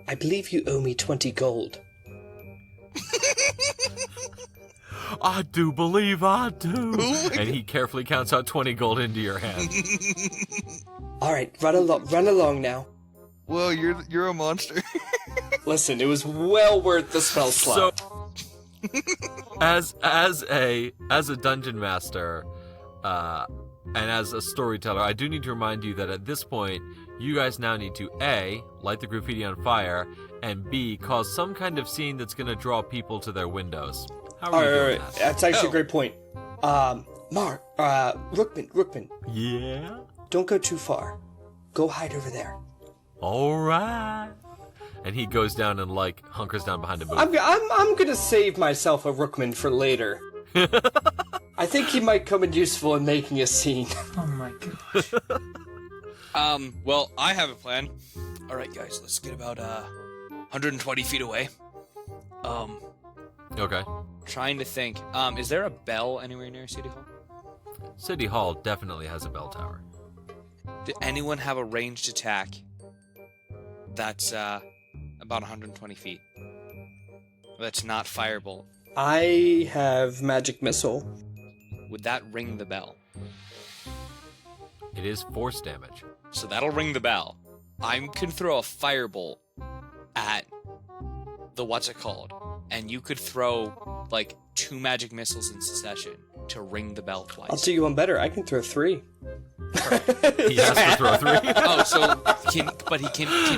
I believe you owe me 20 gold. I do believe I do. And he carefully counts out 20 gold into your hand. All right, run along now. Whoa, you're a monster. Listen, it was well worth the spell slot. So, as a dungeon master, and as a storyteller, I do need to remind you that at this point, you guys now need to A, light the graffiti on fire, and B, cause some kind of scene that's going to draw people to their windows. How are you doing that? That's actually a great point. Mark, Rookman, Yeah? don't go too far. Go hide over there. All right. And he goes down and, hunkers down behind a booth. I'm gonna save myself a Rookman for later. I think he might come in useful in making a scene. Oh my gosh. Well, I have a plan. All right, guys, let's get about 120 feet away. Okay. Trying to think. Is there a bell anywhere near City Hall? City Hall definitely has a bell tower. Did anyone have a ranged attack that's about 120 feet? That's not firebolt. I have magic missile. Would that ring the bell? It is force damage. So that'll ring the bell. I can throw a firebolt at the what's it called, and you could throw 2 magic missiles in succession to ring the bell twice. I'll do you one better. I can throw 3. He has to throw 3. Oh, so can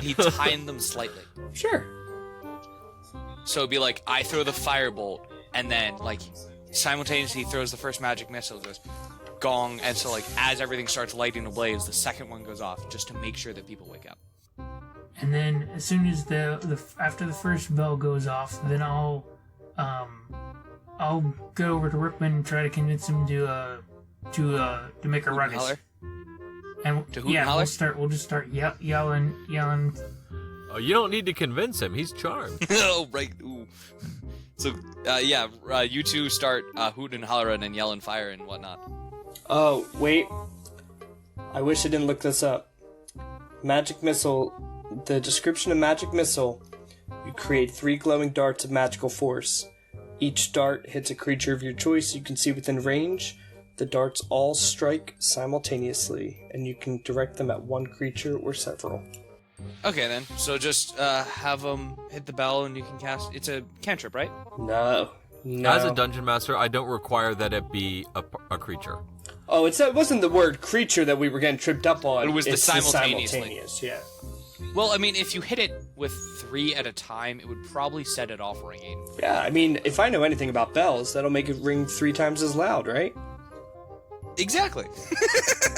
he time them slightly? Sure. So it'd be I throw the firebolt, and then simultaneously he throws the first magic missile, goes gong, and so as everything starts lighting ablaze, the second one goes off just to make sure that people wake up. And then as soon as after the first bell goes off, then I'll go over to Rookman and try to convince him to make a Hoot and ruckus. holler? And To hoot and holler? we'll just start yelling. Oh, you don't need to convince him. He's charmed. Oh, right. Ooh. So, you two start hooting and hollering and yelling fire and whatnot. Oh, wait. I wish I didn't look this up. Magic missile. The description of magic missile. You create 3 glowing darts of magical force. Each dart hits a creature of your choice you can see within range. The darts all strike simultaneously, and you can direct them at one creature or several. Okay, then. So just have them hit the bell and you can cast... It's a cantrip, right? No. As a dungeon master, I don't require that it be a creature. Oh, it wasn't the word creature that we were getting tripped up on. It was the It's simultaneously. simultaneous, yeah. Well, I mean, if you hit it with 3 at a time, it would probably set it off ringing. Yeah, I mean, if I know anything about bells, that'll make it ring 3 times as loud, right? Exactly.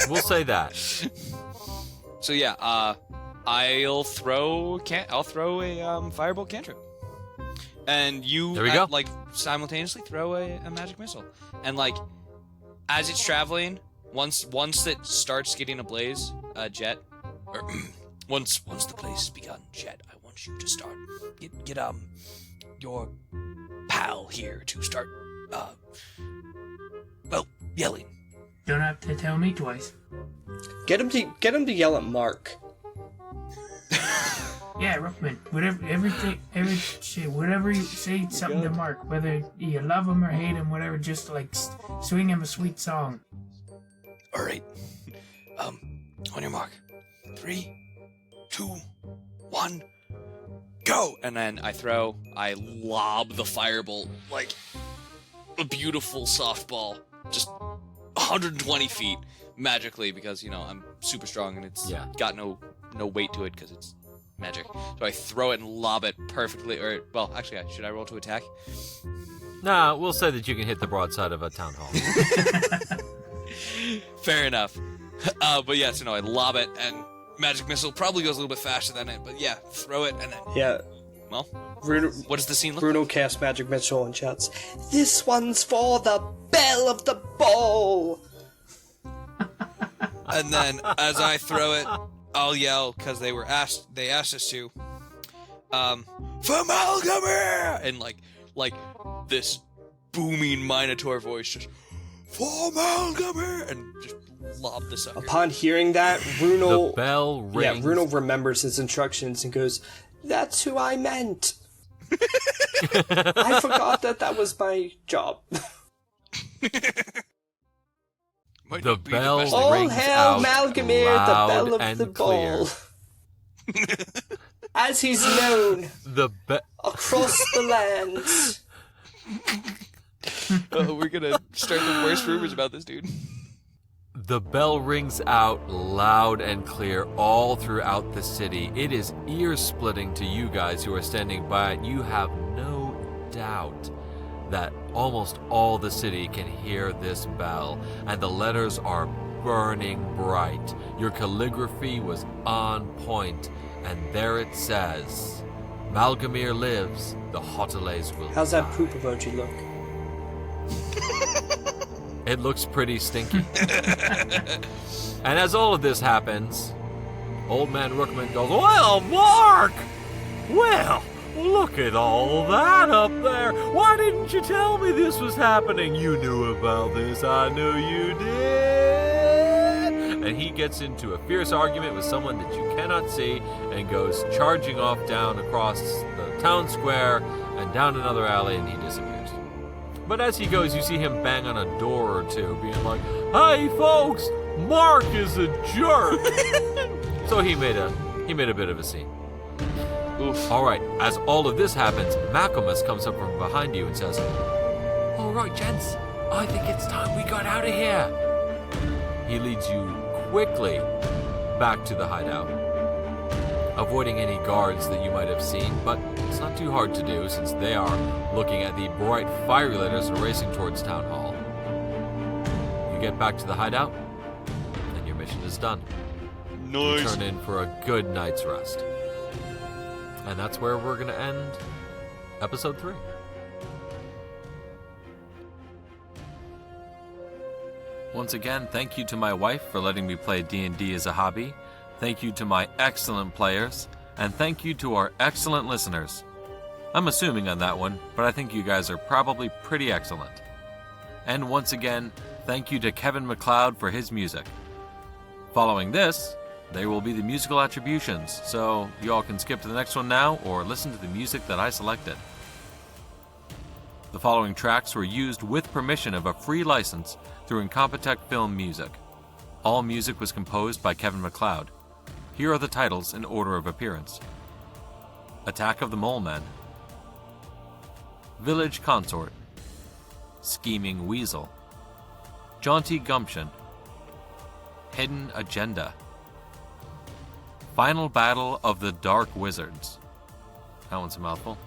We'll say that. So yeah, I'll throw a firebolt cantrip, and you There we go. Simultaneously throw a magic missile, and as it's traveling, once it starts getting ablaze, Jet, or once the blaze has begun, Jet, I want you to start get your pal here to start yelling. Don't have to tell me twice. Get him to yell at Mark. Yeah, Rookman. Whatever you say something to Mark, whether you love him or hate him, whatever, just swing him a sweet song. All right. On your mark. 3, 2, 1, go! And then I lob the firebolt like a beautiful softball, just 120 feet magically, because I'm super strong and it's got no weight to it because it's magic. So I throw it and lob it perfectly. Or well, actually, should I roll to attack? Nah, we'll say that you can hit the broadside of a town hall. Fair enough. But yeah, so no, I lob it, and magic missile probably goes a little bit faster than it, but yeah, throw it, and then... Yeah. Well, Bruno, what does the scene look Bruno casts Magic Missile and shouts, "This one's for the belle of the ball!" And then, as I throw it, I'll yell, because they asked us to, for Malgomere! And like this booming Minotaur voice just, for Malgomere! And just lob the sucker. Upon hearing that, Bruno... The bell rings. Yeah, Bruno remembers his instructions and goes, "That's who I meant. I forgot that was my job." Might The not be bell best All rings hail out Malgomere, the loud belle of and the clear. ball. As he's known across the lands. Oh, we're gonna start the worst rumors about this dude. The bell rings out loud and clear all throughout the city. It is ear-splitting to you guys who are standing by it. You have no doubt that almost all the city can hear this bell, and the letters are burning bright. Your calligraphy was on point, and there it says, "Malgomere lives, the Hautolays will How's that die." poop emoji look? It looks pretty stinky. And as all of this happens, Old Man Rookman goes, "Well, Mark! Well, look at all that up there. Why didn't you tell me this was happening? You knew about this. I know you did." And he gets into a fierce argument with someone that you cannot see and goes charging off down across the town square and down another alley, and he disappears. But as he goes, you see him bang on a door or two, being like, "Hey folks, Mark is a jerk." So he made a bit of a scene. Oof. All right, as all of this happens, Malcolmus comes up from behind you and says, "All right, gents, I think it's time we got out of here." He leads you quickly back to the hideout, avoiding any guards that you might have seen, but it's not too hard to do since they are looking at the bright fiery letters and racing towards Town Hall. You get back to the hideout, and your mission is done. You Nice. turn in for a good night's rest. And that's where we're going to end episode 3. Once again, thank you to my wife for letting me play D&D as a hobby. Thank you to my excellent players. And thank you to our excellent listeners. I'm assuming on that one, but I think you guys are probably pretty excellent. And once again, thank you to Kevin MacLeod for his music. Following this, there will be the musical attributions, so you all can skip to the next one now or listen to the music that I selected. The following tracks were used with permission of a free license through Incompetech Film Music. All music was composed by Kevin MacLeod. Here are the titles in order of appearance: Attack of the Mole Men, Village Consort, Scheming Weasel, Jaunty Gumption, Hidden Agenda, Final Battle of the Dark Wizards. That one's a mouthful.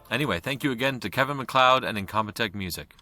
Anyway, thank you again to Kevin MacLeod and Incompetech Music.